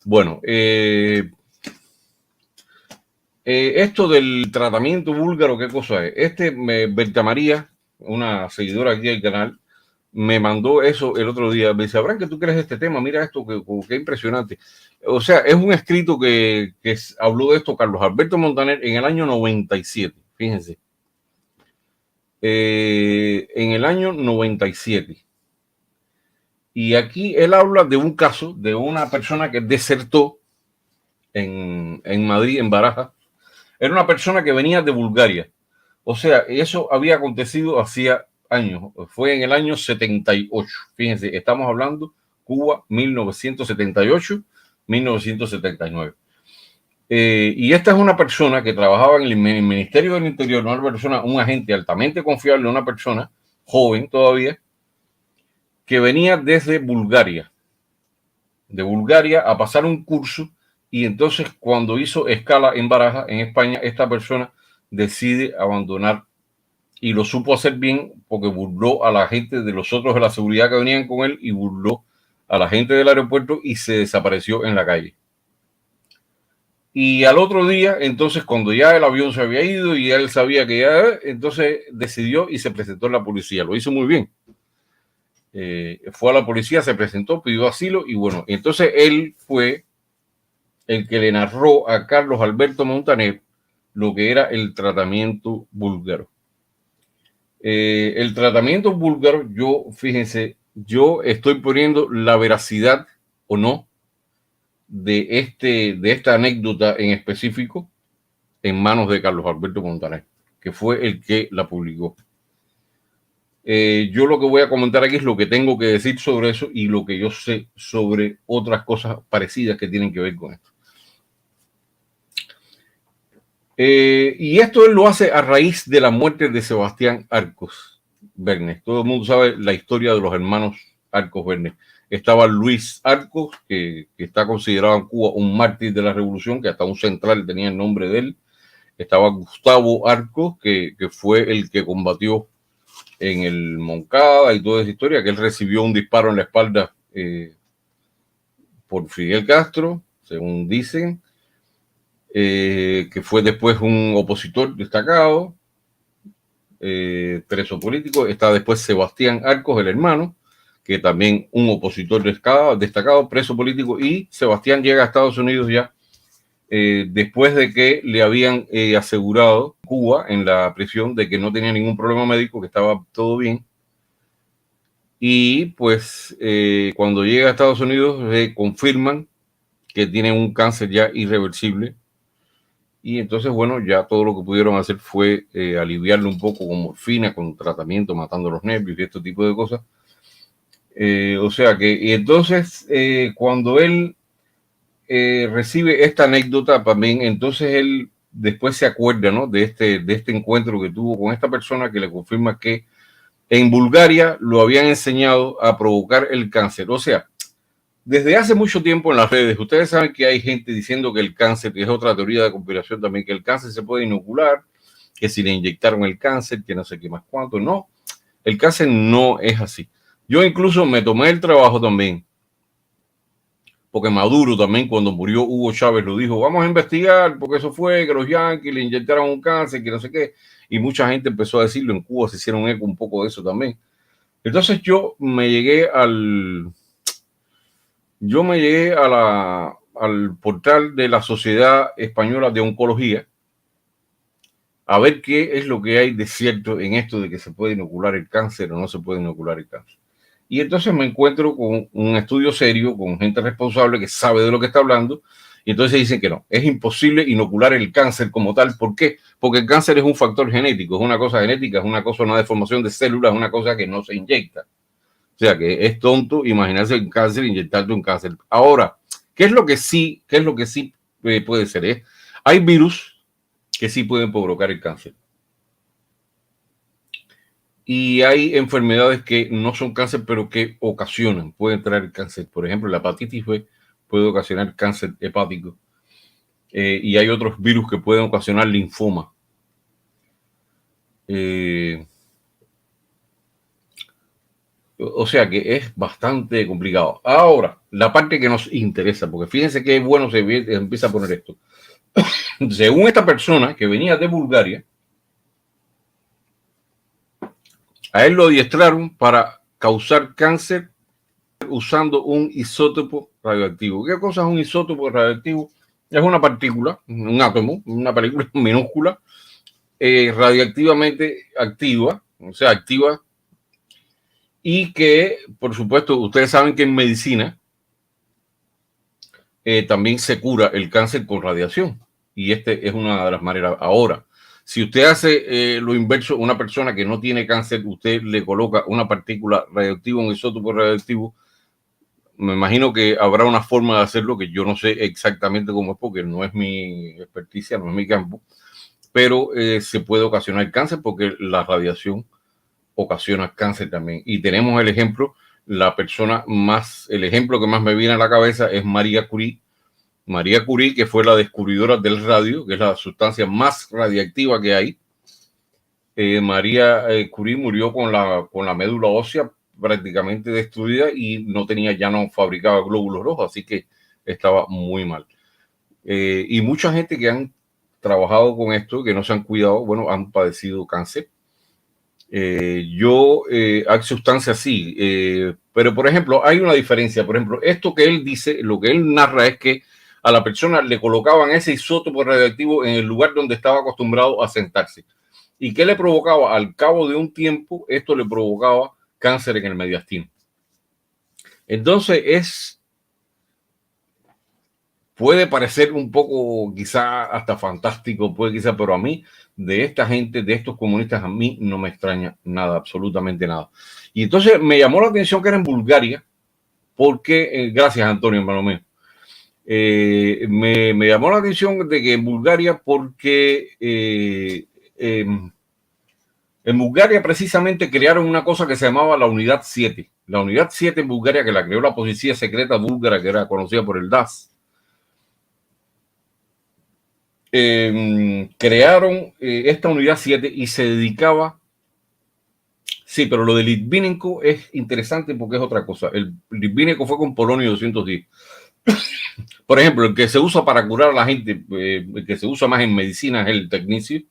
Bueno, esto del tratamiento búlgaro, ¿qué cosa es? Berta María, una seguidora aquí del canal, me mandó eso el otro día. Me dice, Abraham, ¿que tú crees de este tema? Mira esto, que impresionante. O sea, es un escrito que habló de esto Carlos Alberto Montaner en el año 97. Fíjense. En el año 97. Y aquí él habla de un caso de una persona que desertó en Madrid, en Barajas. Era una persona que venía de Bulgaria. O sea, eso había acontecido hacía años. Fue en el año 78. Fíjense, estamos hablando Cuba 1978, 1979. Y esta es una persona que trabajaba en el Ministerio del Interior, una persona, un agente altamente confiable, una persona joven todavía, que venía desde Bulgaria, de Bulgaria a pasar un curso. Y entonces cuando hizo escala en Barajas, en España, esta persona decide abandonar, y lo supo hacer bien porque burló a la gente de los otros de la seguridad que venían con él y burló a la gente del aeropuerto y se desapareció en la calle. Y al otro día, entonces, cuando ya el avión se había ido y él sabía que ya, entonces decidió y se presentó en la policía. Lo hizo muy bien. Fue a la policía, se presentó, pidió asilo y bueno, entonces él fue el que le narró a Carlos Alberto Montaner lo que era el tratamiento búlgaro. El tratamiento búlgaro, fíjense, yo estoy poniendo la veracidad o no de esta anécdota en específico en manos de Carlos Alberto Montaner, que fue el que la publicó. Yo lo que voy a comentar aquí es lo que tengo que decir sobre eso y lo que yo sé sobre otras cosas parecidas que tienen que ver con esto. Y esto él lo hace a raíz de la muerte de Sebastián Arcos Bernes. Todo el mundo sabe la historia de los hermanos Arcos Bernes. Estaba Luis Arcos, que está considerado en Cuba un mártir de la revolución, que hasta un central tenía el nombre de él. Estaba Gustavo Arcos, que fue el que combatió en el Moncada y toda esa historia, que él recibió un disparo en la espalda por Fidel Castro, según dicen. Que fue después un opositor destacado, preso político. Está después Sebastián Arcos, el hermano, que también un opositor destacado, preso político, y Sebastián llega a Estados Unidos ya después de que le habían asegurado Cuba en la prisión de que no tenía ningún problema médico, que estaba todo bien. Y pues cuando llega a Estados Unidos confirman que tiene un cáncer ya irreversible. Y entonces, bueno, ya todo lo que pudieron hacer fue aliviarlo un poco con morfina, con tratamiento, matando los nervios y este tipo de cosas. O sea que, y entonces, cuando él recibe esta anécdota también, entonces él después se acuerda, ¿no? De este encuentro que tuvo con esta persona que le confirma que en Bulgaria lo habían enseñado a provocar el cáncer. O sea, desde hace mucho tiempo en las redes, ustedes saben que hay gente diciendo que el cáncer, que es otra teoría de conspiración también, que el cáncer se puede inocular, que si le inyectaron el cáncer, que no sé qué más cuánto. No, el cáncer no es así. Yo incluso me tomé el trabajo también, porque Maduro también cuando murió Hugo Chávez lo dijo, vamos a investigar, porque eso fue que los yanquis le inyectaron un cáncer, que no sé qué, y mucha gente empezó a decirlo, en Cuba se hicieron eco un poco de eso también. Entonces yo me llegué al portal de la Sociedad Española de Oncología a ver qué es lo que hay de cierto en esto de que se puede inocular el cáncer o no se puede inocular el cáncer. Y entonces me encuentro con un estudio serio, con gente responsable que sabe de lo que está hablando, y entonces dicen que no, es imposible inocular el cáncer como tal. ¿Por qué? Porque el cáncer es un factor genético, es una cosa genética, es una cosa, una deformación de células, es una cosa que no se inyecta. O sea que es tonto imaginarse el cáncer, inyectarte un cáncer. Ahora, ¿qué es lo que sí puede ser? Hay virus que sí pueden provocar el cáncer. Y hay enfermedades que no son cáncer, pero que ocasionan, pueden traer cáncer. Por ejemplo, la hepatitis B puede ocasionar cáncer hepático. Y hay otros virus que pueden ocasionar linfoma. O sea que es bastante complicado. Ahora, la parte que nos interesa, porque fíjense qué bueno se empieza a poner esto. Según esta persona que venía de Bulgaria, a él lo adiestraron para causar cáncer usando un isótopo radioactivo. ¿Qué cosa es un isótopo radioactivo? Es una partícula, un átomo, una partícula minúscula, radiactivamente activa, o sea, activa, y que, por supuesto, ustedes saben que en medicina también se cura el cáncer con radiación. Y este es una de las maneras. Ahora, si usted hace lo inverso, una persona que no tiene cáncer, usted le coloca una partícula radioactiva, un isótopo radioactivo, me imagino que habrá una forma de hacerlo que yo no sé exactamente cómo es porque no es mi experticia, no es mi campo, pero se puede ocasionar cáncer porque la radiación ocasiona cáncer también. Y tenemos el ejemplo, el ejemplo que más me viene a la cabeza es María Curie. María Curie, que fue la descubridora del radio, que es la sustancia más radiactiva que hay. María Curie murió con la médula ósea prácticamente destruida y ya no fabricaba glóbulos rojos, así que estaba muy mal. Y mucha gente que han trabajado con esto, que no se han cuidado, bueno, han padecido cáncer. Hay sustancias sí, pero por ejemplo, hay una diferencia. Por ejemplo, esto que él dice, lo que él narra es que a la persona le colocaban ese isótopo radioactivo en el lugar donde estaba acostumbrado a sentarse. ¿Y qué le provocaba? Al cabo de un tiempo, esto le provocaba cáncer en el mediastino. Entonces, puede parecer un poco quizá hasta fantástico, pero a mí, de esta gente, de estos comunistas, a mí no me extraña nada, absolutamente nada. Y entonces me llamó la atención que era en Bulgaria, porque, gracias Antonio, hermano mío, me llamó la atención de que en Bulgaria, porque en Bulgaria precisamente crearon una cosa que se llamaba la Unidad 7. La Unidad 7 en Bulgaria, que la creó la policía secreta búlgara, que era conocida por el DAS. Crearon esta Unidad 7 y se dedicaba... Sí, pero lo de Litvinenko es interesante porque es otra cosa. El Litvinenko fue con polonio 210. Por ejemplo, el que se usa para curar a la gente, el que se usa más en medicina es el Technici,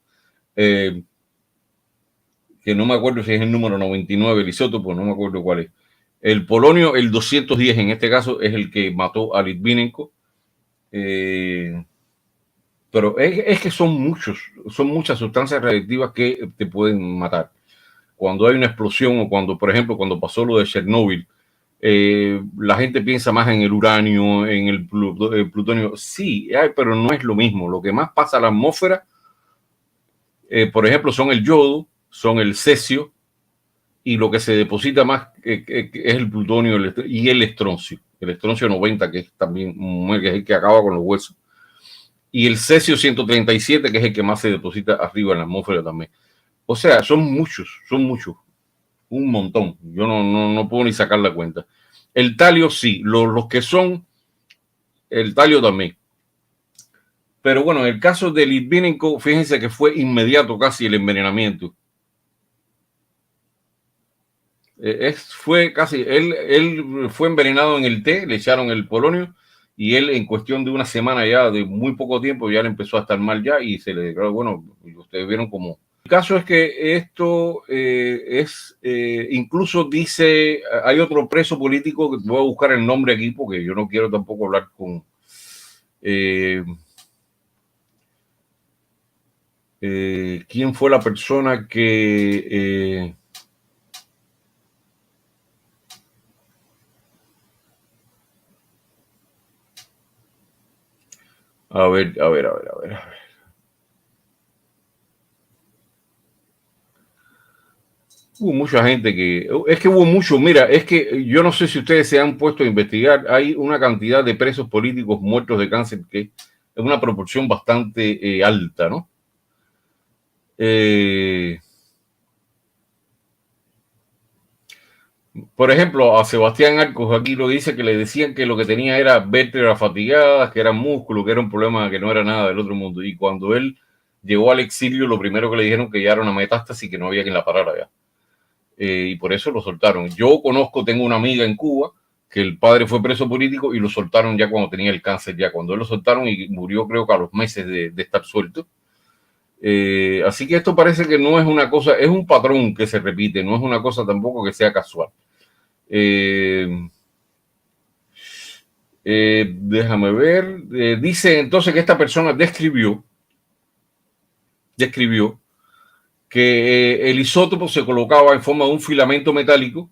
que no me acuerdo si es el número 99, el isótopo, no me acuerdo cuál es. El polonio, el 210 en este caso, es el que mató a Litvinenko. Pero es que son muchas sustancias radiactivas que te pueden matar. Cuando hay una explosión o cuando, por ejemplo, cuando pasó lo de Chernóbil, la gente piensa más en el uranio, en el plutonio. Sí, pero no es lo mismo. Lo que más pasa a la atmósfera, por ejemplo, son el yodo, son el cesio, y lo que se deposita más es el plutonio y el estroncio. El estroncio 90, que es también que es el que acaba con los huesos. Y el cesio 137, que es el que más se deposita arriba en la atmósfera también. O sea, son muchos, un montón. Yo no puedo ni sacar la cuenta. El talio sí, los que son, el talio también. Pero bueno, en el caso de Litvinenko, fíjense que fue inmediato casi el envenenamiento. Fue casi, él fue envenenado en el té, le echaron el polonio y él en cuestión de una semana ya, de muy poco tiempo, ya le empezó a estar mal ya y se le declaró, bueno, ustedes vieron como... El caso es que esto incluso dice, hay otro preso político que voy a buscar el nombre aquí porque yo no quiero tampoco hablar con... ¿quién fue la persona que... A ver. Hubo mucha gente es que hubo mucho, mira, es que yo no sé si ustedes se han puesto a investigar, hay una cantidad de presos políticos muertos de cáncer que es una proporción bastante alta, ¿no? Por ejemplo, a Sebastián Arcos aquí lo dice que le decían que lo que tenía era vértebras fatigadas, que era músculo, que era un problema que no era nada del otro mundo. Y cuando él llegó al exilio, lo primero que le dijeron que ya era una metástasis y que no había quien la parara ya. y por eso lo soltaron. Yo tengo una amiga en Cuba que el padre fue preso político y lo soltaron ya cuando tenía el cáncer, ya cuando él lo soltaron y murió creo que a los meses de estar suelto. Así que esto parece que no es una cosa, es un patrón que se repite, no es una cosa tampoco que sea casual. Déjame ver. Dice entonces que esta persona describió que el isótopo se colocaba en forma de un filamento metálico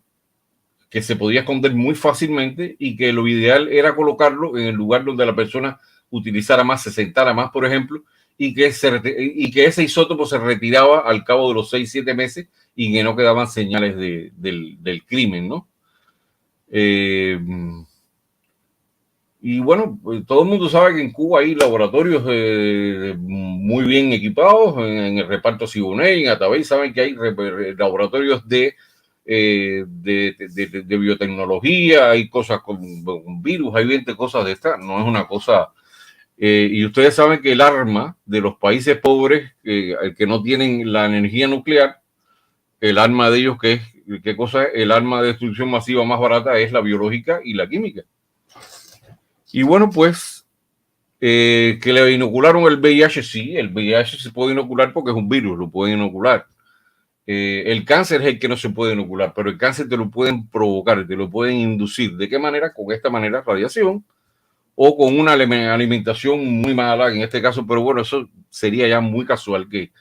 que se podía esconder muy fácilmente y que lo ideal era colocarlo en el lugar donde la persona utilizara más, se sentara más, por ejemplo, y que ese isótopo se retiraba al cabo de los 6-7 meses y que no quedaban señales del crimen, ¿no? Y bueno, pues todo el mundo sabe que en Cuba hay laboratorios muy bien equipados en el reparto Siboney, en Atabey, saben que hay laboratorios de biotecnología, hay cosas con virus, hay 20 cosas de estas, no es una cosa. Y ustedes saben que el arma de los países pobres que no tienen la energía nuclear, el arma de ellos, ¿qué cosa es? El arma de destrucción masiva más barata es la biológica y la química. Y bueno, pues que le inocularon el VIH, sí, el VIH se puede inocular porque es un virus, lo pueden inocular. El cáncer es el que no se puede inocular, pero el cáncer te lo pueden provocar, te lo pueden inducir. ¿De qué manera? Con esta manera, radiación o con una alimentación muy mala, en este caso, pero bueno, eso sería ya muy casual que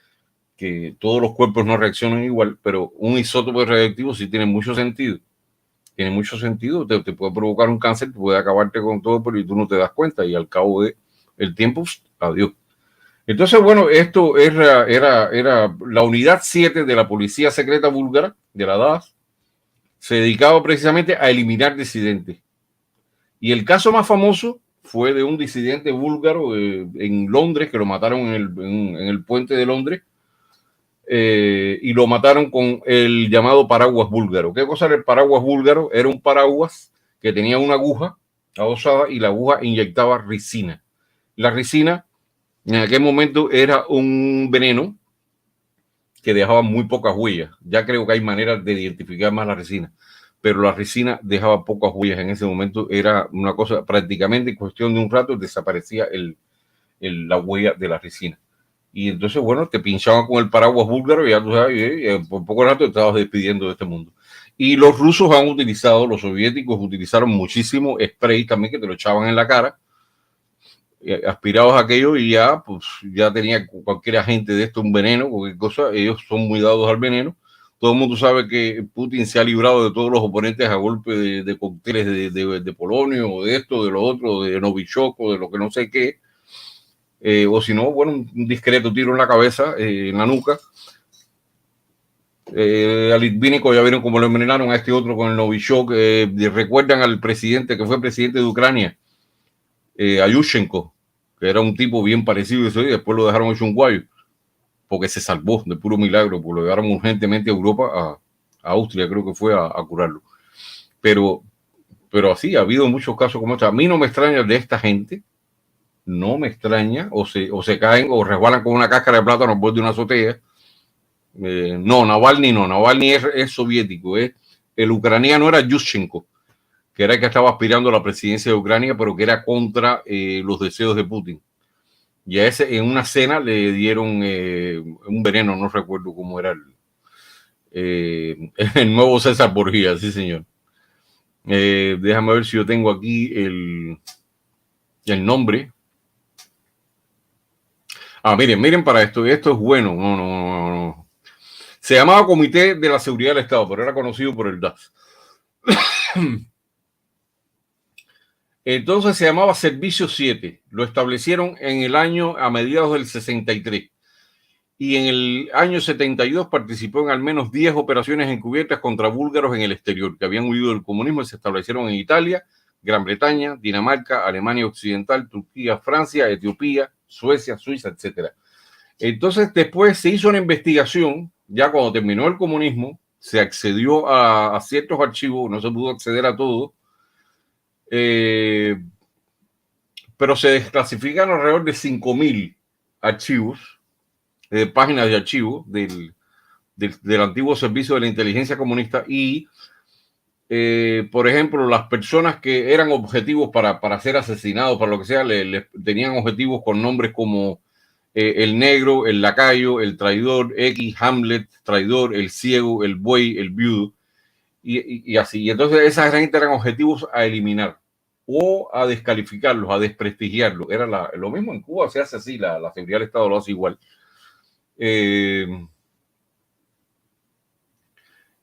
todos los cuerpos no reaccionen igual, pero un isótopo radioactivo sí tiene mucho sentido. Tiene mucho sentido, te puede provocar un cáncer, puede acabarte con todo, pero tú no te das cuenta y al cabo del tiempo, adiós. Entonces, bueno, esto era la unidad 7 de la policía secreta búlgara, de la DAS, se dedicaba precisamente a eliminar disidentes. Y el caso más famoso fue de un disidente búlgaro en Londres, que lo mataron en el puente de Londres, y lo mataron con el llamado paraguas búlgaro. ¿Qué cosa era el paraguas búlgaro? Era un paraguas que tenía una aguja adosada y la aguja inyectaba ricina. La ricina en aquel momento era un veneno que dejaba muy pocas huellas. Ya creo que hay maneras de identificar más la resina, pero la resina dejaba pocas huellas en ese momento. Era una cosa prácticamente en cuestión de un rato desaparecía la huella de la resina. Y entonces, bueno, te pinchaban con el paraguas búlgaro y ya tú sabes, por poco rato te estabas despidiendo de este mundo. Y los rusos han utilizado, los soviéticos utilizaron muchísimo spray también que te lo echaban en la cara, aspirados a aquello y ya, pues ya tenía cualquier agente de esto un veneno, cualquier cosa, ellos son muy dados al veneno. Todo el mundo sabe que Putin se ha librado de todos los oponentes a golpe de cócteles de polonio o de esto, de lo otro, de Novichok o de lo que no sé qué. O si no, bueno, un discreto tiro en la cabeza, en la nuca. A Litvínico ya vieron cómo lo envenenaron, a este otro con el Novichok. Recuerdan al presidente que fue presidente de Ucrania, a Yushchenko, que era un tipo bien parecido a eso, y después lo dejaron hecho un guayo, porque se salvó de puro milagro, porque lo llevaron urgentemente a Europa, a Austria creo que fue a curarlo. Pero así, ha habido muchos casos como este. A mí no me extraña de esta gente, no me extraña, o se caen o resbalan con una cáscara de plátano al borde de una azotea. No, Navalny es soviético, el ucraniano era Yushchenko, que era el que estaba aspirando a la presidencia de Ucrania, pero que era contra los deseos de Putin. Y a ese en una cena le dieron un veneno, no recuerdo cómo era el nuevo César Borgia, sí señor. Déjame ver si yo tengo aquí el nombre. Miren para esto es bueno. No. Se llamaba Comité de la Seguridad del Estado, pero era conocido por el DAS. Entonces se llamaba Servicio 7. Lo establecieron a mediados del 63. Y en el año 72 participó en al menos 10 operaciones encubiertas contra búlgaros en el exterior, que habían huido del comunismo y se establecieron en Italia, Gran Bretaña, Dinamarca, Alemania Occidental, Turquía, Francia, Etiopía, Suecia, Suiza, etc. Entonces después se hizo una investigación, ya cuando terminó el comunismo, se accedió a ciertos archivos, no se pudo acceder a todo, pero se desclasificaron alrededor de 5.000 archivos, páginas de archivo del antiguo servicio de la inteligencia comunista y, por ejemplo, las personas que eran objetivos para ser asesinados, para lo que sea, le tenían objetivos con nombres como el negro, el lacayo, el traidor, X, Hamlet, traidor, el ciego, el buey, el viudo, y así. Y entonces esa gente eran objetivos a eliminar o a descalificarlos, a desprestigiarlos. Era lo mismo en Cuba, se hace así, la seguridad del Estado lo hace igual.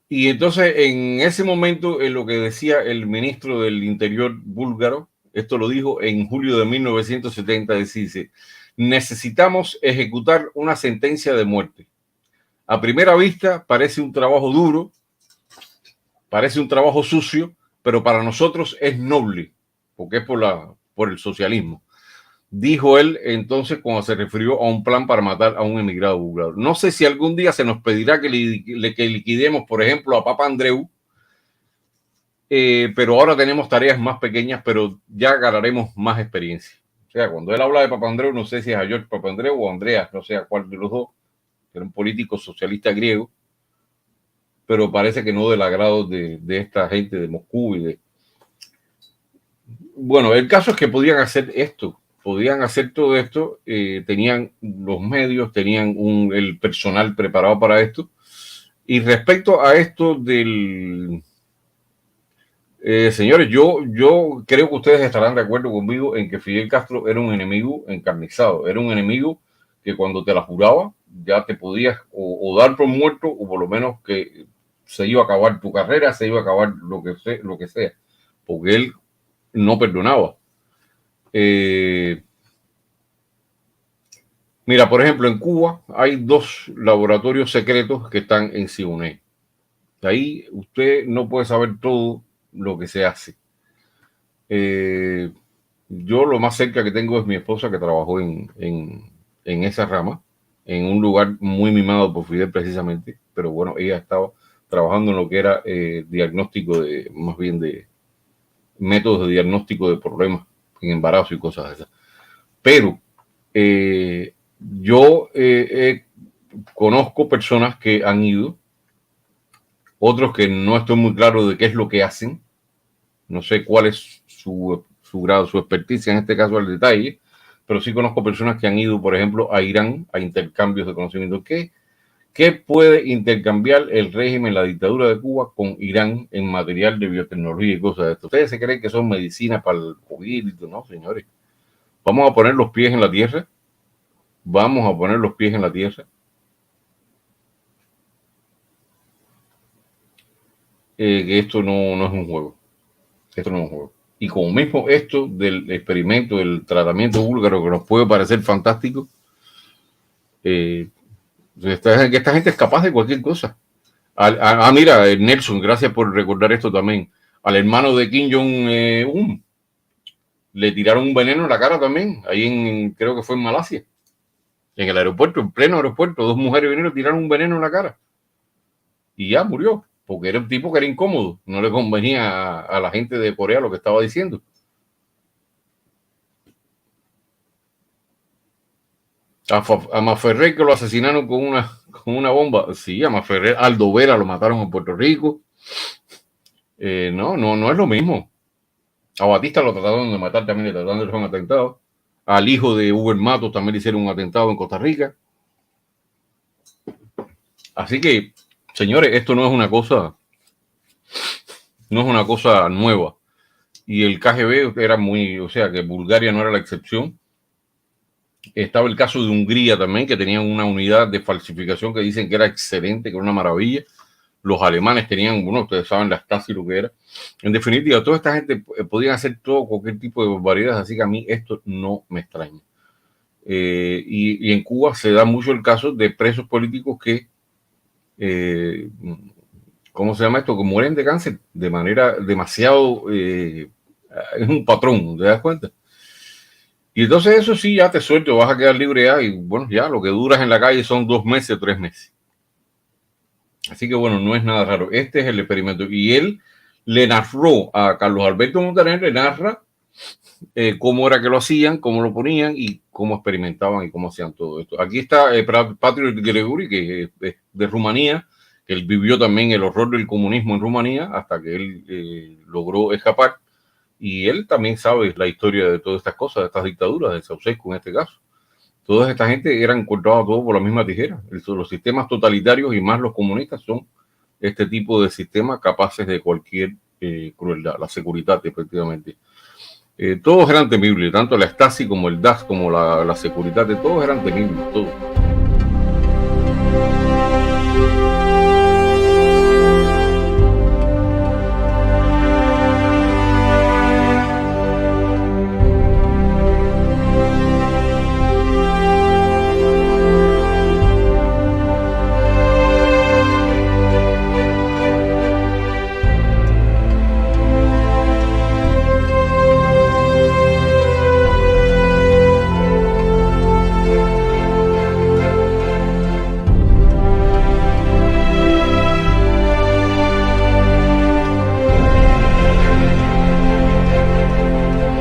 Y entonces en ese momento, en lo que decía el ministro del Interior búlgaro, esto lo dijo en julio de 1970, dice, necesitamos ejecutar una sentencia de muerte. A primera vista parece un trabajo duro, parece un trabajo sucio, pero para nosotros es noble, porque es por el socialismo. Dijo él entonces cuando se refirió a un plan para matar a un emigrado búlgaro. No sé si algún día se nos pedirá que liquidemos, por ejemplo, a Papa Andreu, pero ahora tenemos tareas más pequeñas, pero ya ganaremos más experiencia. O sea, cuando él habla de Papa Andreu, no sé si es a George Papandreou o Andreas, no sé a cuál de los dos, que era un político socialista griego, pero parece que no del agrado de esta gente de Moscú y de... Bueno, el caso es que podían hacer esto, podían hacer todo esto, tenían los medios, tenían el personal preparado para esto. Y respecto a esto del... señores, yo creo que ustedes estarán de acuerdo conmigo en que Fidel Castro era un enemigo encarnizado, era un enemigo que cuando te la juraba ya te podías o dar por muerto o por lo menos que se iba a acabar tu carrera, se iba a acabar lo que sea, porque él no perdonaba. Mira, por ejemplo, en Cuba hay 2 laboratorios secretos que están en Siboney. Ahí usted no puede saber todo lo que se hace. Yo lo más cerca que tengo es mi esposa que trabajó en esa rama, en un lugar muy mimado por Fidel precisamente, pero bueno, ella estaba trabajando en lo que era diagnóstico más bien de métodos de diagnóstico de problemas en embarazo y cosas de esas. Pero yo conozco personas que han ido, otros que no estoy muy claro de qué es lo que hacen, no sé cuál es su grado, su experticia en este caso al detalle, pero sí conozco personas que han ido, por ejemplo, a Irán a intercambios de conocimiento. ¿Qué puede intercambiar el régimen, la dictadura de Cuba con Irán en material de biotecnología y cosas de esto? ¿Ustedes se creen que son medicinas para el COVID? No, señores. Vamos a poner los pies en la tierra. Vamos a poner los pies en la tierra. Que esto no es un juego. Esto no es un juego. Y como mismo esto del experimento, del tratamiento búlgaro, que nos puede parecer fantástico, esta gente es capaz de cualquier cosa. Mira, Nelson, gracias por recordar esto también. Al hermano de Kim Jong-un le tiraron un veneno en la cara también, ahí creo que fue en Malasia, en el aeropuerto, en pleno aeropuerto, 2 mujeres vinieron y tiraron un veneno en la cara. Y ya murió, porque era un tipo que era incómodo, no le convenía a la gente de Corea lo que estaba diciendo. A Maferrer que lo asesinaron con una bomba. Sí, a Maferrer, Aldo Vera lo mataron en Puerto Rico. No es lo mismo. A Batista lo trataron de matar también, le trataron de hacer un atentado. Al hijo de Hugo Matos también le hicieron un atentado en Costa Rica. Así que, señores, esto no es una cosa nueva. Y el KGB era o sea, que Bulgaria no era la excepción. Estaba el caso de Hungría también, que tenían una unidad de falsificación que dicen que era excelente, que era una maravilla. Los alemanes tenían, bueno, ustedes saben la Stasi lo que era. En definitiva, toda esta gente podían hacer cualquier tipo de barbaridades, así que a mí esto no me extraña. Y en Cuba se da mucho el caso de presos políticos que, ¿cómo se llama esto? Que mueren de cáncer de manera demasiado, es un patrón, ¿te das cuenta? Y entonces eso sí, ya te suelto, vas a quedar libre ya, y bueno, ya lo que duras en la calle son 2 meses, 3 meses. Así que bueno, no es nada raro. Este es el experimento. Y él le narró a Carlos Alberto Montaner, le narra cómo era que lo hacían, cómo lo ponían y cómo experimentaban y cómo hacían todo esto. Aquí está Patrick Gregori, que es de Rumanía, que él vivió también el horror del comunismo en Rumanía hasta que él logró escapar. Y él también sabe la historia de todas estas cosas, de estas dictaduras, de Ceausescu en este caso. Toda esta gente eran cortados todos por la misma tijera. Los sistemas totalitarios y más los comunistas son este tipo de sistemas capaces de cualquier crueldad, la seguridad, efectivamente. Todos eran temibles, tanto la Stasi como el DAS, como la seguridad, de todos eran temibles, todos.